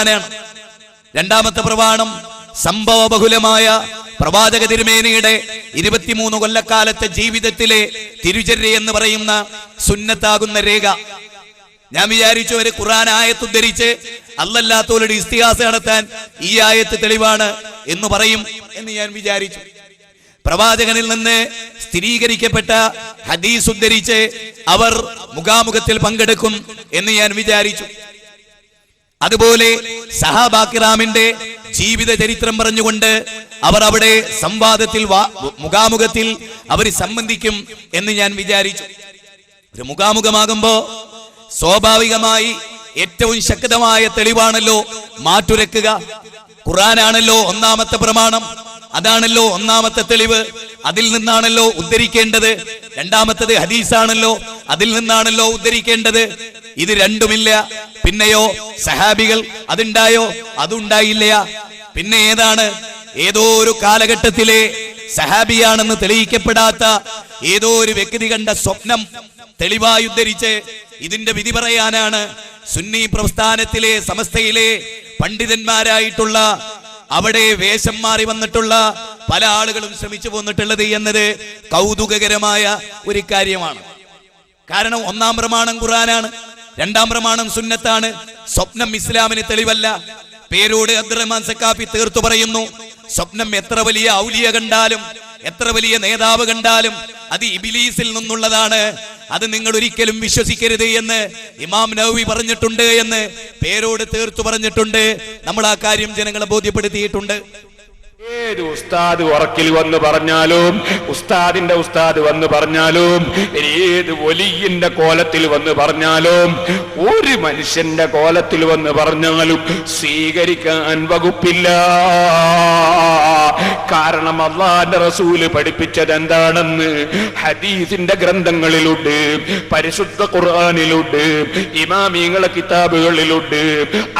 ഖുർആനാണ്. രണ്ടാമത്തെ പ്രമാണം സംഭവബഹുലമായ പ്രവാചക തിരുമേനിയുടെ 23 കൊല്ലക്കാലത്തെ ജീവിതത്തിലെ തിരുചര്യ എന്ന് പറയുന്ന സുന്നത്താകുന്ന രേഖ. ഞാൻ വിചാരിച്ചു ഒരു ഖുർആൻ ആയത്ത് ഉദ്ധരിച്ച് അല്ലല്ലാത്തവരുടെ ഇസ്തിഹാസ നടത്താൻ ഈ ആയത്ത് തെളിവാണ് എന്ന് പറയും എന്ന് ഞാൻ വിചാരിച്ചു. പ്രവാചകനിൽ നിന്ന് സ്ഥിരീകരിക്കപ്പെട്ട ഹദീസ് ഉദ്ധരിച്ച് അവർ മുഖാമുഖത്തിൽ പങ്കെടുക്കും എന്ന് ഞാൻ വിചാരിച്ചു. അതുപോലെ സഹാബാക്കിറാമിന്റെ ജീവിത ചരിത്രം പറഞ്ഞുകൊണ്ട് അവർ അവിടെ സംവാദത്തിൽ മുഖാമുഖത്തിൽ അവർ സംബന്ധിക്കും എന്ന് ഞാൻ വിചാരിച്ചു. ഒരു മുഖാമുഖമാകുമ്പോ സ്വാഭാവികമായി ഏറ്റവും ശക്തമായ തെളിവാണല്ലോ മാറ്റുരക്കുക. ഖുർആനാണല്ലോ ഒന്നാമത്തെ പ്രമാണം, അതാണല്ലോ ഒന്നാമത്തെ തെളിവ്, അതിൽ നിന്നാണല്ലോ ഉദ്ധരിക്കേണ്ടത്. രണ്ടാമത്തത് ഹദീസാണല്ലോ, അതിൽ നിന്നാണല്ലോ ഉദ്ധരിക്കേണ്ടത്. ഇത് രണ്ടുമില്ല. പിന്നെയോ സഹാബികൾ, അതുണ്ടായോ? അതുണ്ടായില്ല. പിന്നെ ഏതാണ്? ഏതോ ഒരു കാലഘട്ടത്തിലെ സഹാബിയാണെന്ന് തെളിയിക്കപ്പെടാത്ത ഏതോ ഒരു വ്യക്തി കണ്ട സ്വപ്നം തെളിവായി ഉദ്ധരിച്ച് ഇതിന്റെ വിധി പറയാനാണ് സുന്നി പ്രസ്ഥാനത്തിലെ സമസ്തയിലെ പണ്ഡിതന്മാരായിട്ടുള്ള അവിടെ വേഷം മാറി വന്നിട്ടുള്ള പല ആളുകളും ശ്രമിച്ചു പോന്നിട്ടുള്ളത് എന്നത് കൗതുകകരമായ ഒരു കാര്യമാണ്. കാരണം ഒന്നാം പ്രമാണം ഖുർആനാണ്, രണ്ടാം പ്രമാണം സുന്നത്താണ്. സ്വപ്നം ഇസ്ലാമിന് തെളിവല്ല. പേരോട് അബ്ദുറഹ്മാൻ സക്കാഫി തീർത്തു പറയുന്നു, സ്വപ്നം എത്ര വലിയ ഔലിയ കണ്ടാലും എത്ര വലിയ നേതാവ് കണ്ടാലും അത് ഇബ്ലീസിൽ നിന്നുള്ളതാണ്, അത് നിങ്ങൾ ഒരിക്കലും വിശ്വസിക്കരുത് എന്ന് ഇമാം നവവി പറഞ്ഞിട്ടുണ്ട് എന്ന് പേരോട് തീർത്തു പറഞ്ഞിട്ടുണ്ട്. നമ്മൾ ആ കാര്യം ജനങ്ങളെ ബോധ്യപ്പെടുത്തിയിട്ടുണ്ട്. ഏത് ഉസ്താദ് ഉറക്കിൽ വന്ന് പറഞ്ഞാലും, ഉസ്താദിന്റെ ഉസ്താദ് വന്ന് പറഞ്ഞാലും, ഏത് വലിയന്റെ കോലത്തിൽ വന്ന് പറഞ്ഞാലും, ഒരു മനുഷ്യന്റെ കോലത്തിൽ വന്ന് പറഞ്ഞാലും സ്വീകരിക്കാൻ വകുപ്പില്ല. കാരണം അല്ലാഹുവിന്റെ റസൂല് പഠിപ്പിച്ചത് എന്താണെന്ന് ഹദീസിന്റെ ഗ്രന്ഥങ്ങളിലുണ്ട്, പരിശുദ്ധ ഖുർആനിലുണ്ട്, ഇമാമിങ്ങളുടെ കിതാബുകളിലുണ്ട്.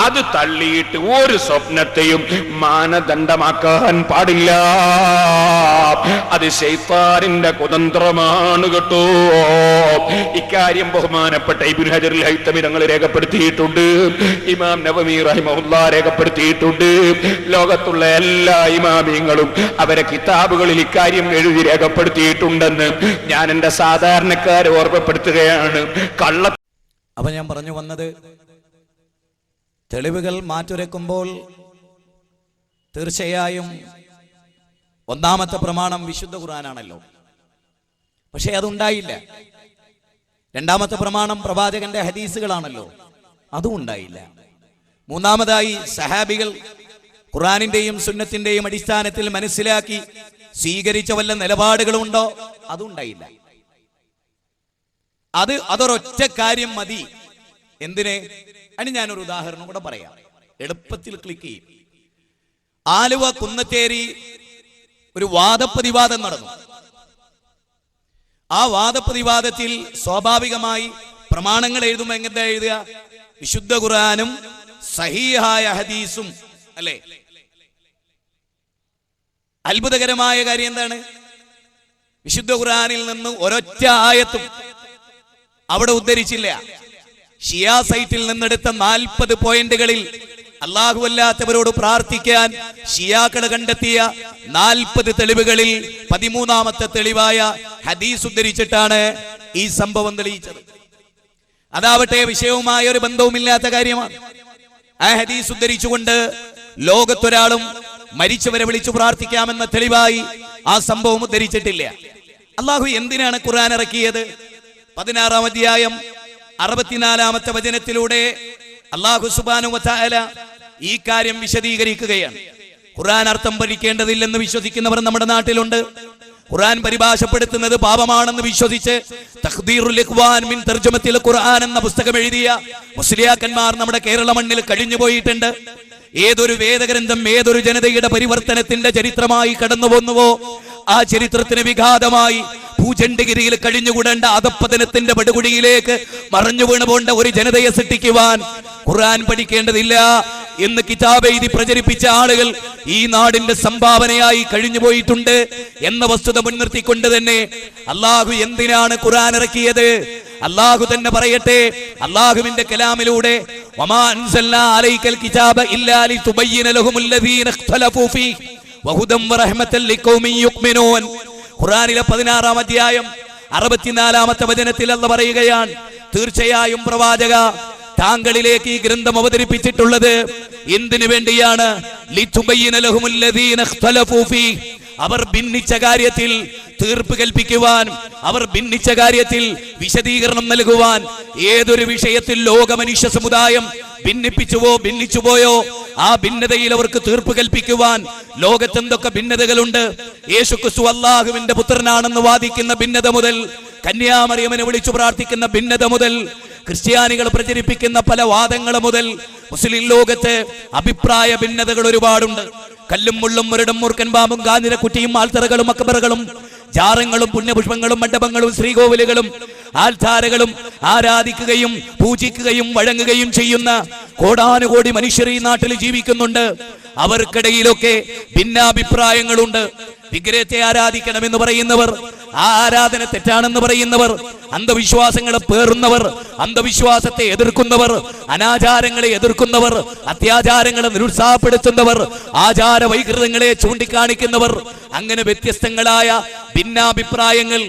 അത് തള്ളിയിട്ട് ഒരു സ്വപ്നത്തെയും മാനദണ്ഡമാക്കാൻ പാടില്ല. അത് ശൈത്താനിന്റെ കുതന്ത്രമാണ് കേട്ടോ. ഇക്കാര്യം ബഹുമാനപ്പെട്ട ഇബ്നു ഹജറുൽ ഹൈതമി തങ്ങൾ രേഖപ്പെടുത്തിയിട്ടുണ്ട്, ഇമാം നവവി റഹിമഹുല്ലാഹ് രേഖപ്പെടുത്തിയിട്ടുണ്ട്. ലോകത്തുള്ള എല്ലാ ഇമാമിങ്ങളും അവരെ കിതാബുകളിൽ ഇക്കാര്യം എഴുതി രേഖപ്പെടുത്തിയിട്ടുണ്ടെന്ന് ഞാൻ എന്റെ സാധാരണക്കാരെ ഓർമ്മപ്പെടുത്തുകയാണ്. അപ്പൊ ഞാൻ പറഞ്ഞു വന്നത്, തെളിവുകൾ മാറ്റുരക്കുമ്പോൾ തീർച്ചയായും ഒന്നാമത്തെ പ്രമാണം വിശുദ്ധ ഖുർആനാണല്ലോ. പക്ഷെ അതുണ്ടായില്ല. രണ്ടാമത്തെ പ്രമാണം പ്രവാചകന്റെ ഹദീസുകളാണല്ലോ, അതും ഉണ്ടായില്ല. മൂന്നാമതായി സഹാബികൾ ഖുർആനിന്റെയും സുന്നത്തിന്റെയും അടിസ്ഥാനത്തിൽ മനസ്സിലാക്കി സ്വീകരിച്ച വല്ല നിലപാടുകളുണ്ടോ? അതുണ്ടായില്ല. അതൊരൊറ്റ കാര്യം മതി. എന്തിന്? അതിന് ഞാനൊരു ഉദാഹരണം കൂടെ പറയാം, എളുപ്പത്തിൽ ക്ലിക്ക് ചെയ്യും. ആലുവ കുന്നത്തേരി ഒരു വാദപ്രതിവാദം നടന്നു. ആ വാദപ്രതിവാദത്തിൽ സ്വാഭാവികമായി പ്രമാണങ്ങൾ എഴുതുമ്പോൾ എങ്ങനത്തെ എഴുതുക? വിശുദ്ധ ഖുർആനും സഹീഹായ ഹദീസും അല്ലേ? അത്ഭുതകരമായ കാര്യം എന്താണ്? വിശുദ്ധ ഖുർആനിൽ നിന്ന് ഒരൊറ്റ ആയത്തും അവിടെ ഉദ്ധരിച്ചില്ല. ഷിയാ സൈറ്റിൽ നിന്നെടുത്ത 40 പോയിന്റുകളിൽ അല്ലാഹു അല്ലാത്തവരോട് പ്രാർത്ഥിക്കാൻ ഷിയാക്കൾ കണ്ടെത്തിയ 40 തെളിവുകളിൽ 13ാമത്തെ തെളിവായ ഹദീസ് ഉദ്ധരിച്ചിട്ടാണ് ഈ സംഭവം തെളിയിച്ചത്. അതാവട്ടെ വിഷയവുമായ ഒരു ബന്ധവുമില്ലാത്ത കാര്യമാണ്. ആ ഹദീസ് ഉദ്ധരിച്ചുകൊണ്ട് ലോകത്തൊരാളും മരിച്ചവരെ വിളിച്ചു പ്രാർത്ഥിക്കാമെന്ന തെളിവായി ആ സംഭവം ഉദ്ധരിച്ചിട്ടില്ല. അല്ലാഹു എന്തിനാണ് ഖുർആൻ ഇറക്കിയത്? 16-ാം അധ്യായം 64-ാമത്തെ വചനത്തിലൂടെ അല്ലാഹു സുബ്ഹാനഹു വ തആല ഈ കാര്യം വിശദീകരിക്കുകയാണ്. ഖുർആൻ അർത്ഥം പഠിക്കേണ്ടതില്ലെന്ന് വിശ്വസിക്കുന്നവർ നമ്മുടെ നാട്ടിലുണ്ട്. ഖുർആൻ പരിഭാഷപ്പെടുത്തുന്നത് പാപമാണെന്ന് വിശ്വസിച്ച് തഖ്ദീറുൽ ഇഖ്വാൻ മിൻ തർജമത്തിൽ ഖുർആൻ എന്ന പുസ്തകം എഴുതിയ മുസ്ലിയാക്കന്മാർ നമ്മുടെ കേരള മണ്ണിൽ കഴിഞ്ഞു പോയിട്ടുണ്ട്. ഏതൊരു വേദഗ്രന്ഥം ഏതൊരു ജനതയുടെ പരിവർത്തനത്തിന്റെ ചരിത്രമായി കടന്നു പോന്നുവോ ആ ചരിത്രത്തിന് വിഘാതമായി ഭൂചണ്ഡഗിരിയിൽ കഴിഞ്ഞുകൂടേണ്ട അധപ്പതനത്തിന്റെ പടുകുടിയിലേക്ക് മറഞ്ഞു വീണു പോണ്ട ഒരു ജനതയെ സൃഷ്ടിക്കുവാൻ ഖുർആൻ പഠിക്കേണ്ടതില്ല എന്ന് കിതാബ് എഴുതി പ്രചരിപ്പിച്ച ആളുകൾ ഈ നാടിന്റെ സംഭാവനയായി കഴിഞ്ഞു പോയിട്ടുണ്ട് എന്ന വസ്തുത മുൻനിർത്തിക്കൊണ്ട് തന്നെ അല്ലാഹു എന്തിനാണ് ഖുർആൻ ഇറക്കിയത്? അല്ലാഹു തന്നെ പറയട്ടെ, അല്ലാഹുവിന്റെ കലാമിലൂടെ വമാ അൻസൽനാ അലൈക്കൽ കിതാബ ഇല്ലാ ലിതുബയ്യിന ലഹുമുല്ലദീന ഇഖ്തലഫൂ ഫീഹി വഹുദൻ വറഹ്മതൻ ലിഖൗമിൻ യുഅ്മിനൂൻ. ഖുർആനിലെ 16-ാം അധ്യായം 64-ാമത്തെ വചനത്തിൽ അല്ലാഹു പറയുകയാണ്, തീർച്ചയായും പ്രവാചക, താങ്കളിലേക്ക് ഈ ഗ്രന്ഥം അവതരിപ്പിച്ചിട്ടുള്ളത് എന്തിനു വേണ്ടിയാണ്? ലിതുബയ്യിന ലഹുമുല്ലദീന ഇഖ്തലഫൂ ഫീഹി, അവർ ഭിന്നിച്ച കാര്യത്തിൽ തീർപ്പ് കൽപ്പിക്കുവാൻ, അവർ ഭിന്നിച്ച കാര്യത്തിൽ വിശദീകരണം നൽകുവാൻ. ഏതൊരു വിഷയത്തിൽ ലോക മനുഷ്യ സമുദായം ഭിന്നിച്ചുപോയോ ആ ഭിന്നതയിൽ അവർക്ക് തീർപ്പ് കൽപ്പിക്കുവാൻ ലോകത്തെന്തൊക്കെ ഭിന്നതകളുണ്ട്. യേശുക്രിസ്തു അല്ലാഹുവിന്റെ പുത്രനാണെന്ന് വാദിക്കുന്ന ഭിന്നത മുതൽ, കന്യാമറിയമ്മനെ വിളിച്ചു പ്രാർത്ഥിക്കുന്ന ഭിന്നത മുതൽ, ക്രിസ്ത്യാനികൾ പ്രചരിപ്പിക്കുന്ന പല വാദങ്ങൾ മുതൽ, മുസ്ലിം ലോകത്ത് അഭിപ്രായ ഭിന്നതകൾ ഒരുപാടുണ്ട്. കല്ലും മുള്ളും മുരടും മൂർക്കൻ പാമ്പും കാഞ്ഞിര കുറ്റിയും ആൽത്തറകളും അക്ബറുകളും ജാറങ്ങളും പുണ്യപുഷ്പങ്ങളും മണ്ഡപങ്ങളും ശ്രീകോവിലുകളും ആൽത്താരകളും ആരാധിക്കുകയും പൂജിക്കുകയും വഴങ്ങുകയും ചെയ്യുന്ന കോടാനുകോടി മനുഷ്യർ ഈ നാട്ടിൽ ജീവിക്കുന്നുണ്ട്. അവർക്കിടയിലൊക്കെ ഭിന്നാഭിപ്രായങ്ങളുണ്ട്. വിഗ്രഹത്തെ ആരാധിക്കണമെന്ന് പറയുന്നവർ, ആ ആരാധന തെറ്റാണെന്ന് പറയുന്നവർ, അന്ധവിശ്വാസങ്ങളെ പേറുന്നവർ, അന്ധവിശ്വാസത്തെ എതിർക്കുന്നവർ, അനാചാരങ്ങളെ എതിർക്കുന്നവർ, അത്യാചാരങ്ങളെ നിരുത്സാഹപ്പെടുത്തുന്നവർ, ആചാര വൈകൃതങ്ങളെ ചൂണ്ടിക്കാണിക്കുന്നവർ, അങ്ങനെ വ്യത്യസ്തങ്ങളായ ഭിന്നാഭിപ്രായങ്ങൾ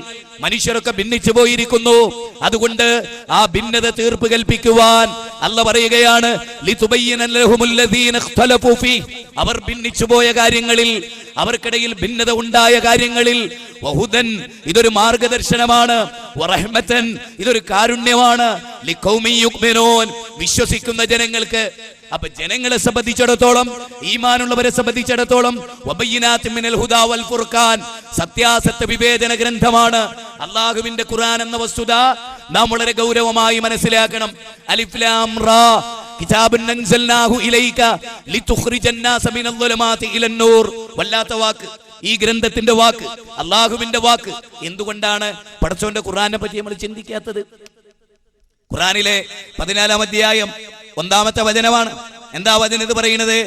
മനുഷ്യരൊക്കെ ഭിന്നിച്ചു പോയിരിക്കുന്നു. അതുകൊണ്ട് ആ ഭിന്നത തീർപ്പ് കൽപ്പിക്കുവാൻ അല്ലാഹു പറയുകയാണ്, ലിതുബയ്യിന ലഹുമുല്ലദീന ഇഖ്തലഫൂ ഫീഹി, അവർ ഭിന്നിച്ചു പോയ കാര്യങ്ങളിൽ, അവർക്കിടയിൽ ഭിന്നത ഉണ്ടായ കാര്യങ്ങളിൽ, വഹുദൻ, ഇതൊരു മാർഗദർശനമാണ്, വറഹ്മതൻ, ഇതൊരു കാരുണ്യമാണ്, ലിഖൗമിൻ യുഅ്മിനൂൻ, വിശ്വസിക്കുന്ന ജനങ്ങൾക്ക്. അപ്പൊ ജനങ്ങളെ സംബന്ധിച്ചിടത്തോളം, ഈമാനുള്ളവരെ സംബന്ധിച്ചിടത്തോളം, വബയ്യിനാത്തിൻ മിനൽ ഹുദാ വൽ ഫുർഖാൻ, സത്യാസത്യ വിവേചന ഗ്രന്ഥമാണ് അല്ലാഹുവിന്റെ ഖുർആൻ എന്ന വസ്തുത നാം വളരെ ഗൗരവമായി മനസ്സിലാക്കണം. അലിഫ് ലാം റാ കിതാബുൻ അൻസൽനാഹു ഇലൈക ലിതുഖ്രിജൻ നാസ മിനൽ ളുലുമാതി ഇലൻ നൂർ. വല്ലാത്ത വാക്ക്, ഈ ഗ്രന്ഥത്തിന്റെ വാക്ക്, അല്ലാഹുവിന്റെ വാക്ക്. എന്തുകൊണ്ടാണ് പടച്ചോന്റെ ഖുർആനെ പറ്റി നമ്മൾ ചിന്തിക്കാത്തത്? ഖുർആനിലെ 14-ാം അധ്യായം 1-ാമത്തെ വചനമാണ്. എന്താ വചനം ഇത് പറയുന്നത്?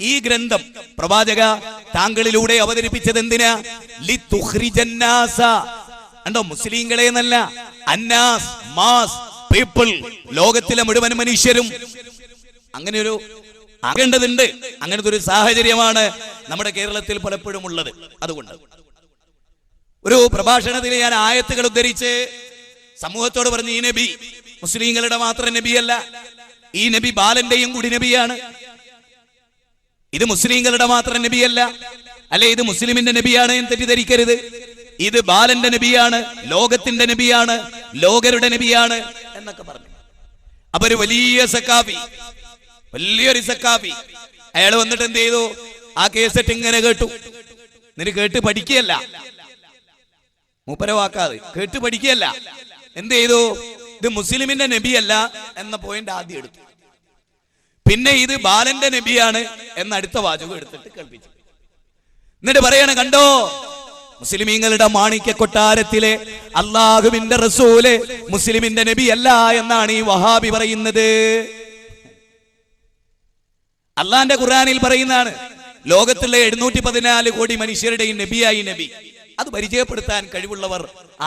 ഈ ഗ്രന്ഥം പ്രവാചക താങ്കളിലൂടെ അവതരിപ്പിച്ചത് എന്തിനാ? ലിതുഖ്രിജൻ നാസ. കണ്ടോ, മുസ്ലിങ്ങളെ എന്നല്ല, അന്നാസ്, മാസ്, പീപ്പിൾ, ലോകത്തിലെ മുഴുവൻ മനുഷ്യരും. അങ്ങനെ ഒരു ആകേണ്ടതുണ്ട്. അങ്ങനത്തെ ഒരു സാഹചര്യമാണ് നമ്മുടെ കേരളത്തിൽ പലപ്പോഴും ഉള്ളത്. അതുകൊണ്ട് ഒരു പ്രഭാഷണത്തിൽ ഞാൻ ആയത്തുകൾ ഉദ്ധരിച്ച് സമൂഹത്തോട് പറഞ്ഞു, ഈ നബി മുസ്ലിങ്ങളുടെ മാത്രം നബിയല്ല, ഈ നബി ബാലന്റെയും കൂടി നബിയാണ്. ഇത് മുസ്ലിങ്ങളുടെ മാത്രം നബിയല്ല, അല്ലെ ഇത് മുസ്ലിമിന്റെ നബിയാണ് എന്ന് തെറ്റിദ്ധരിക്കരുത്. ഇത് ബാലന്റെ നബിയാണ്, ലോകത്തിന്റെ നബിയാണ്, ലോകരുടെ നബിയാണ് എന്നൊക്കെ പറഞ്ഞു. അപ്പൊ ഒരു വലിയൊരു സക്കാഫി അയാൾ വന്നിട്ട് എന്ത് ചെയ്തു? ആ കേസറ്റ് ഇങ്ങനെ കേട്ടു. എന്നിട്ട് കേട്ട് പഠിക്കുകയല്ല, മൂപ്പരെ വാക്കാതെ കേട്ട് പഠിക്കുകയല്ല. എന്ത് ചെയ്തു? ഇത് മുസ്ലിമിന്റെ നബിയല്ല എന്ന പോയിന്റ് ആദ്യം എടുത്തു. പിന്നെ ഇത് ബാലന്റെ നബിയാണ് എന്ന അടുത്ത വാചകം എടുത്തിട്ട് കേൾപ്പിച്ചു. എന്നിട്ട് പറയണ, കണ്ടോ, മുസ്ലിമീങ്ങളുടെ മാണിക്യ കൊട്ടാരത്തിലെ അല്ലാഹുവിന്റെ റസൂല് മുസ്ലിമിന്റെ നബി അല്ല എന്നാണ് ഈ വഹാബി പറയുന്നത്. അള്ളാന്റെ ഖുർആനിൽ പറയുന്നതാണ്, ലോകത്തിലെ 714 കോടി മനുഷ്യരുടെയും നബിയായി നബി. അത് പരിചയപ്പെടുത്താൻ കഴിവുള്ളവർ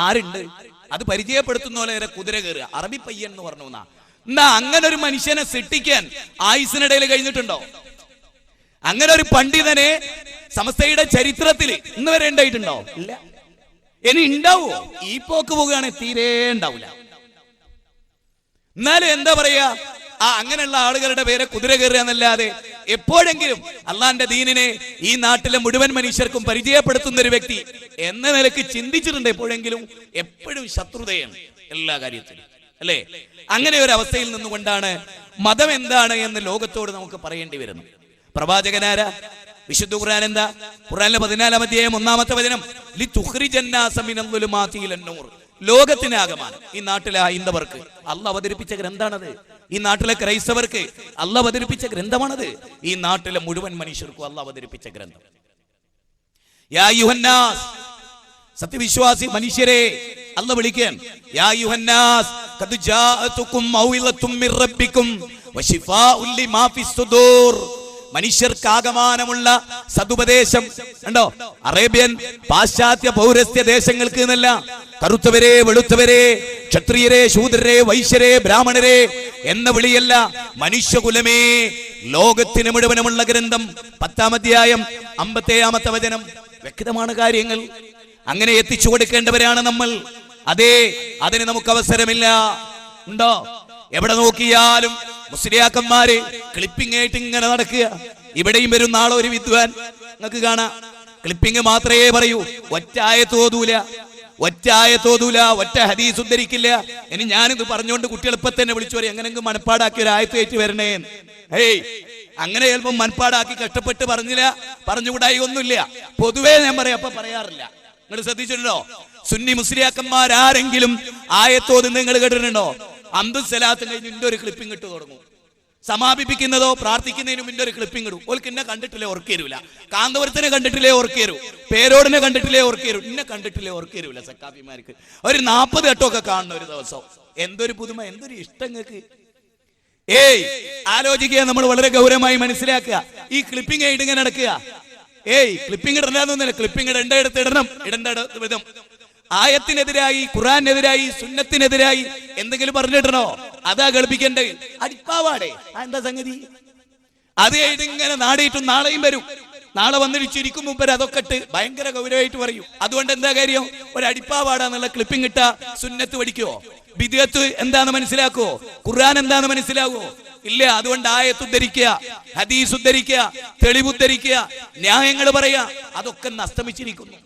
ആരുണ്ട്? അത് പരിചയപ്പെടുത്തുന്നവരെ കുതിര കയറുക, അറബി പയ്യൻ എന്ന് പറഞ്ഞു. എന്നാ അങ്ങനെ ഒരു മനുഷ്യനെ സൃഷ്ടിക്കാൻ ആയുസിനിടയിൽ കഴിഞ്ഞിട്ടുണ്ടോ? അങ്ങനെ ഒരു പണ്ഡിതനെ സമസ്തയുടെ ചരിത്രത്തിൽ ഇന്ന് വരെ ഉണ്ടായിട്ടുണ്ടോ? ഇല്ല. ഇനി ഉണ്ടാവോ? ഈ പോക്ക് പോവുകയാണെങ്കിൽ തീരെ ഉണ്ടാവില്ല. എന്നാലും എന്താ പറയാ, അങ്ങനെയുള്ള ആളുകളുടെ പേരെ കുതിര കയറുക എന്നല്ലാതെ എപ്പോഴെങ്കിലും അള്ളാന്റെ ദീനിനെ ഈ നാട്ടിലെ മുഴുവൻ മനുഷ്യർക്കും പരിചയപ്പെടുത്തുന്ന ഒരു വ്യക്തി എന്ന നിലയ്ക്ക് ചിന്തിച്ചിട്ടുണ്ട് എപ്പോഴെങ്കിലും? എപ്പോഴും ശത്രുതയാണ് എല്ലാ കാര്യത്തിലും, അല്ലേ? അങ്ങനെ ഒരു അവസ്ഥയിൽ നിന്നുകൊണ്ടാണ് മതം എന്താണ് എന്ന് ലോകത്തോട് നമുക്ക് പറയേണ്ടി വരുന്നു. പ്രവാചകനാരാ? വിശുദ്ധ ഖുർആൻ എന്താ? ഖുർആനിലെ 14-ാം അധ്യായം 1-ാമത്തെ വചനം, ലിതുഖ്രിജൻ നാസ മിനൽ ളുലുമാതി ഇലൻ നൂർ. ലോകത്തിനാകമാനം ഈ നാട്ടിലെ ഹൈന്ദവർക്ക് അല്ലാഹു അവതരിപ്പിച്ച ഗ്രന്ഥാണത്. ഈ നാട്ടിലെ ക്രൈസ്തവർക്ക് അല്ലാഹു അവതരിപ്പിച്ച ഗ്രന്ഥമാണത്. ഈ നാട്ടിലെ മുഴുവൻ മനുഷ്യർക്കും അല്ലാഹു അവതരിപ്പിച്ച ഗ്രന്ഥം. യാ യുഹന്നാസ്, സത്യവിശ്വാസി മനുഷ്യരെ അല്ലാഹു വിളിക്കാൻ, യാ യുഹന്നാസ് ഖദ് ജാഅതുകും മൗഇളതും മിർ റബ്ബികും വശിഫാഉൻ ലിമാ ഫിസ് സുദൂർ. മനുഷ്യർക്കാകമാനമുള്ള സതുപദേശം ഉണ്ടോ? അറേബ്യൻ പാശ്ചാത്യ പൗരസ്ത്യ ദേശങ്ങൾക്ക് എന്നല്ല, കറുത്തവരെ വെളുത്തവരെ, ക്ഷത്രിയരെ ശൂദ്രരെ വൈശ്യരെ ബ്രാഹ്മണരെ എന്ന വിളിയല്ല, മനുഷ്യകുലമേ ലോകത്തിന് മുഴുവനുമുള്ള ഗ്രന്ഥം 10-ാം അധ്യായം 50-ാമത്തെ വചനം. വ്യക്തമാണ് കാര്യങ്ങൾ. അങ്ങനെ എത്തിച്ചു കൊടുക്കേണ്ടവരാണ് നമ്മൾ. അതേ, അതിന് നമുക്ക് അവസരമില്ല. ഉണ്ടോ? എവിടെ നോക്കിയാലും മുസ്ലിയാക്കന്മാര് ക്ലിപ്പിംഗ് ആയിട്ട് ഇങ്ങനെ നടക്കുക. ഇവിടെയും വരും നാളെ ഒരു വിദ്വാൻ, നിങ്ങൾക്ക് കാണാം, ക്ലിപ്പിംഗ് മാത്രമേ പറയൂ, ഒറ്റ ആയത്തോതൂല, ഒറ്റ ഹദീസ് ഉദ്ധരിക്കില്ല. ഇനി ഞാനിത് പറഞ്ഞുകൊണ്ട് കുട്ടികൾ ഇപ്പൊ തന്നെ വിളിച്ചു പറയും എങ്ങനെയെങ്കിലും മനപ്പാടാക്കി ഒരു ആയത്തേറ്റ് വരണേ. ഹേയ്, അങ്ങനെ ചിലപ്പോൾ മനപ്പാടാക്കി കഷ്ടപ്പെട്ട് പറഞ്ഞുകൂടായി ഒന്നുമില്ല. പൊതുവേ ഞാൻ പറയാം, അപ്പൊ പറയാറില്ല. നിങ്ങൾ ശ്രദ്ധിച്ചിട്ടുണ്ടോ? സുന്നി മുസ്ലിയാക്കന്മാരാരെങ്കിലും ആയത്തോത് നിങ്ങൾ കേട്ടിട്ടുണ്ടോ? അന്തും സലാത്തും കഴിഞ്ഞ് ഇന്റെ ഒരു ക്ലിപ്പിംഗ് ഇട്ട് തുടങ്ങും. സമാപിപ്പിക്കുന്നതോ പ്രാർത്ഥിക്കുന്നതിന് മുന്നേ ഒരു ക്ലിപ്പിംഗ് ഇടും. ഓൾക്ക് എന്നെ കണ്ടിട്ടില്ലേ ഓർക്കേരൂല, കാന്തപുരത്തിനെ കണ്ടിട്ടില്ലേ ഓർക്കേരൂ, പേരോടിനെ കണ്ടിട്ടില്ലേ ഓർക്കേരൂ, എന്നെ കണ്ടിട്ടില്ലേ ഓർക്കേരൂല. സക്കാഫിമാർക്ക് ഒരു 40 വട്ടമൊക്കെ കാണുന്ന ഒരു ദിവസം. എന്തൊരു പുതുമ, എന്തൊരു ഇഷ്ടങ്ങൾക്ക്. ഏയ്, ആലോചിക്കുക, നമ്മൾ വളരെ ഗൗരവമായി മനസ്സിലാക്കുക. ഈ ക്ലിപ്പിംഗ് ആയിട്ട് ഇങ്ങനെ നടക്കുക. ഏയ്, ക്ലിപ്പിംഗ് ഇടണ്ടെന്നൊന്നുമില്ല, ക്ലിപ്പിംഗ് ഇടേണ്ടടുത്ത് ഇടണം, ഇടേണ്ട വിധം. ആയത്തിനെതിരായി, ഖുർആനെതിരായി, സുന്നത്തിനെതിരായി എന്തെങ്കിലും പറഞ്ഞിടണോ? അതാ കളിപ്പിക്കേണ്ടത്. അടിപ്പാവാടേ, എന്താ സംഗതി? അത് ഇങ്ങനെ നാടിയിട്ടും നാളെയും വരും. നാളെ വന്നിരിക്കും മുമ്പ് അതൊക്കെ ഇട്ട് ഭയങ്കര ഗൗരവമായിട്ട് പറയും. അതുകൊണ്ട് എന്താ കാര്യം? ഒരു അടിപ്പാവാടാന്നുള്ള ക്ലിപ്പിംഗ് ഇട്ട സുന്നത്ത് പഠിക്കുവോ? ബിദ്അത്ത് എന്താന്ന് മനസ്സിലാക്കുവോ? ഖുർആൻ എന്താന്ന് മനസ്സിലാകുവോ? ഇല്ല. അതുകൊണ്ട് ആയത്ത് ഉദ്ധരിക്കുക, ഹദീസ് ഉദ്ധരിക്കുക, തെളിവുദ്ധരിക്കുക, ന്യായങ്ങൾ പറയാ, അതൊക്കെ അസ്തമിച്ചിരിക്കുന്നു.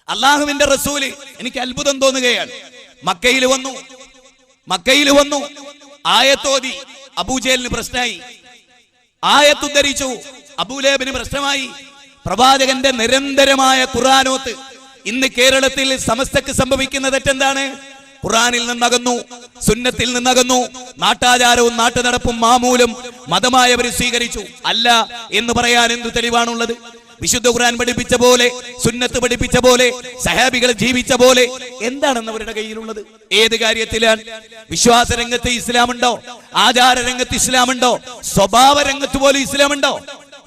അള്ളാഹുവിന്റെ റസൂല്, എനിക്ക് അത്ഭുതം തോന്നുകയാണ്, മക്കയിൽ വന്നു ആയത്തോതി, അബൂജഹലിന് പ്രശ്നമായി. ആയത്തുദ്ധരിച്ചു, അബൂലഹബിന് പ്രശ്നമായി. പ്രവാചകന്റെ നിരന്തരമായ ഖുർആനോത്ത്. ഇന്ന് കേരളത്തിൽ സമസ്തക്ക് സംഭവിക്കുന്ന തെറ്റെന്താണ്? ഖുർആനിൽ നിന്നകന്നു, സുന്നത്തിൽ നിന്നകന്നു, നാട്ടാചാരവും നാട്ടുനടപ്പും മാമൂലും മതമായവർ സ്വീകരിച്ചു. അല്ല എന്ന് പറയാൻ എന്ത് തെളിവാണുള്ളത്? വിശുദ്ധ ഖുർആൻ പഠിപ്പിച്ച പോലെ, സുന്നത്ത് പഠിപ്പിച്ച പോലെ, സഹാബികൾ ജീവിച്ച പോലെ എന്താണെന്ന് അവരുടെ കയ്യിലുള്ളത്? ഏത് കാര്യത്തിലാണ്? വിശ്വാസ രംഗത്ത് ഇസ്ലാമുണ്ടോ? ആചാര രംഗത്ത് ഇസ്ലാമുണ്ടോ? സ്വഭാവ രംഗത്ത് പോലും ഇസ്ലാമുണ്ടോ?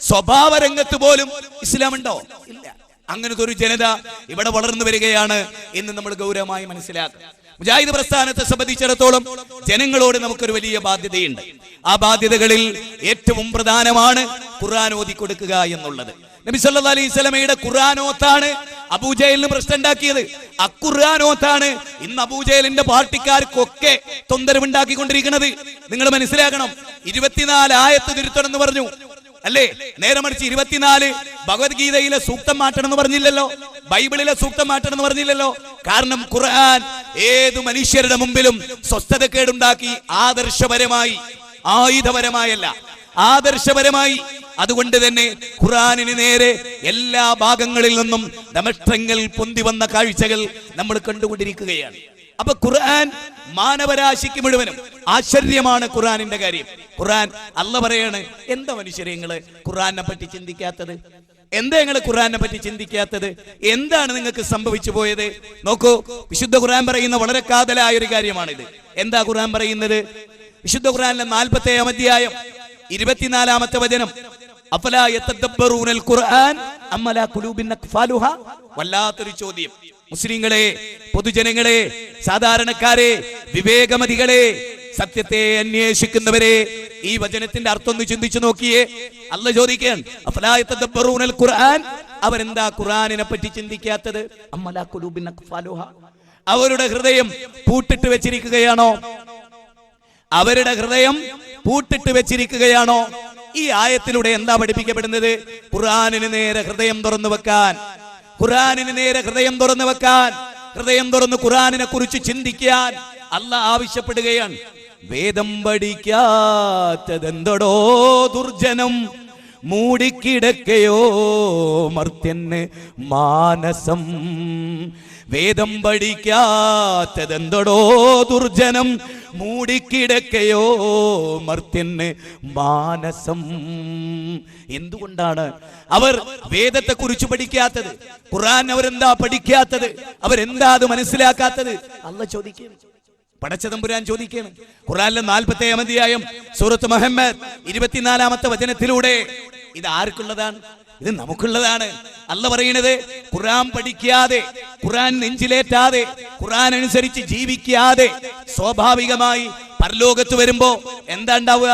സ്വഭാവ രംഗത്ത് പോലും ഇസ്ലാമുണ്ടോ? ഇല്ല. അങ്ങനത്തെ ഒരു ജനത ഇവിടെ വളർന്നു വരികയാണ് എന്ന് നമ്മൾ ഗൗരവമായി മനസ്സിലാക്കുക. മുജാഹിദ് പ്രസ്ഥാനത്തെ സംബന്ധിച്ചിടത്തോളം ജനങ്ങളോട് നമുക്കൊരു വലിയ ബാധ്യതയുണ്ട്. ആ ബാധ്യതകളിൽ ഏറ്റവും പ്രധാനമാണ് ഖുർആൻ ഓതി കൊടുക്കുക എന്നുള്ളത്. നബി സല്ലല്ലാഹു അലൈഹി വസല്ലമയുടെ ഖുർആനോത്താണ് അബൂജഹലിന് പ്രശ്നം ഉണ്ടാക്കിയത്. അഖുർആനോത്താണ് ഇന്ന് അബൂജഹലിന്റെ പാർട്ടിക്കാർക്കൊക്കെ തൊന്തരവുണ്ടാക്കിക്കൊണ്ടിരിക്കുന്നത്. നിങ്ങൾ മനസ്സിലാക്കണം. 24 ആയത്ത് തിരുത്തണം എന്ന് പറഞ്ഞു, അല്ലേ? നേരെ മറിച്ച് 24 ഭഗവത്ഗീതയിലെ സൂക്തം മാറ്റണം എന്ന് പറഞ്ഞില്ലല്ലോ, ബൈബിളിലെ സൂക്തം മാറ്റണം എന്ന് പറഞ്ഞില്ലല്ലോ. കാരണം ഖുർആൻ ഏതു മനുഷ്യരുടെ മുമ്പിലും സ്വസ്ഥതക്കേടുണ്ടാക്കി, ആദർശപരമായി, ആയുധപരമായല്ല, ആദർശപരമായി. അതുകൊണ്ട് തന്നെ ഖുർആനിന് നേരെ എല്ലാ ഭാഗങ്ങളിൽ നിന്നും ദമഷ്ട്രങ്ങൾ പൊന്തി വന്ന കാഴ്ചകൾ നമ്മൾ കണ്ടുകൊണ്ടിരിക്കുകയാണ്. അപ്പൊ ഖുർആൻ മാനവരാശിക്ക് മുഴുവനും ആശ്ചര്യമാണ് ഖുർആനിന്റെ കാര്യം. ഖുർആൻ അല്ല പറയാണ്, എന്താ മനുഷ്യരെ നിങ്ങള് ഖുർആനെ പറ്റി ചിന്തിക്കാത്തത്? എന്താ നിങ്ങൾ ഖുർആനെ പറ്റി ചിന്തിക്കാത്തത്? എന്താണ് നിങ്ങൾക്ക് സംഭവിച്ചു പോയത്? നോക്കൂ, വിശുദ്ധ ഖുർആൻ പറയുന്ന വളരെ കാതലായ ഒരു കാര്യമാണിത്. എന്താ ഖുർആൻ പറയുന്നത്? വിശുദ്ധ ഖുർആനിലെ 40-ാം അധ്യായം 24-ാമത്തെ വചനം, അഫലാ യതദബ്ബറൂനൽ ഖുർആൻ അം അലാ ഖുലൂബിൻ അഖ്ഫാലുഹാ. വല്ലാത്തൊരു ചോദ്യം. മുസ്ലിങ്ങളെ, പൊതുജനങ്ങളെ, സാധാരണക്കാരെ, വിവേകമതികളെ, സത്യത്തെ അന്വേഷിക്കുന്നവരെ, ഈ വചനത്തിന്റെ അർത്ഥം ഒന്ന് ചിന്തിച്ചു നോക്കിയേ. അല്ലാഹു ചോദിക്കുകയാണ്, അഫലാ യതദബ്ബറൂനൽ ഖുർആൻ, അവരെന്താ ഖുർആനിനെ പറ്റി ചിന്തിക്കാത്തത്? അം അലാ ഖുലൂബിൻ അഖ്ഫാലുഹാ. അവരുടെ ഹൃദയം പൂട്ടിട്ട് വെച്ചിരിക്കുകയാണോ? അവരുടെ ഹൃദയം പൂട്ടിട്ട് വെച്ചിരിക്കുകയാണോ? ഈ ആയത്തിലൂടെ എന്താ പഠിപ്പിക്കപ്പെടുന്നത്? ഖുർആനിന് നേരെ ഹൃദയം തുറന്നു വെക്കാൻ, ഖുർആനിന് നേരെ ഹൃദയം തുറന്നു വെക്കാൻ, ഹൃദയം തുറന്ന് ഖുർആനിനെ കുറിച്ച് ചിന്തിക്കാൻ അല്ലാഹ് ആവശ്യപ്പെടുകയാണ്. വേദം പഠിക്കാത്തതെന്തടോ ദുർജനം, മൂടിക്കിടക്കയോ മർത്യന് മാനസം. വേദം പഠിക്കാത്തതെന്തടോ ദുർജനം, മൂടിക്കിടക്കയോ മർത്യന് മാനസം. എന്തുകൊണ്ടാണ് അവർ വേദത്തെ കുറിച്ച് പഠിക്കാത്തത്? ഖുർആൻ അവരെന്താ പഠിക്കാത്തത്? അവരെന്താ അത് മനസ്സിലാക്കാത്തത്? അല്ലാഹ് ചോദിക്കും. പടച്ചതമ്പുരാൻ ചോദിക്കുകയാണ് ഖുർആനിലെ 47-ാം അധ്യായം സൂറത്ത് മുഹമ്മദ് 24-ാമത്തെ വചനത്തിലൂടെ ഇത് ആർക്കുള്ളതാണ്? ഇത് നമുക്കുള്ളതാണ്. അല്ല പറയുന്നത് ഖുർആൻ പഠിക്കാതെ, ഖുർആൻ നെഞ്ചിലേറ്റാതെ, ഖുർആൻ അനുസരിച്ച് ജീവിക്കാതെ സ്വാഭാവികമായി പരലോകത്ത് വരുമ്പോ എന്താ ഉണ്ടാവുക?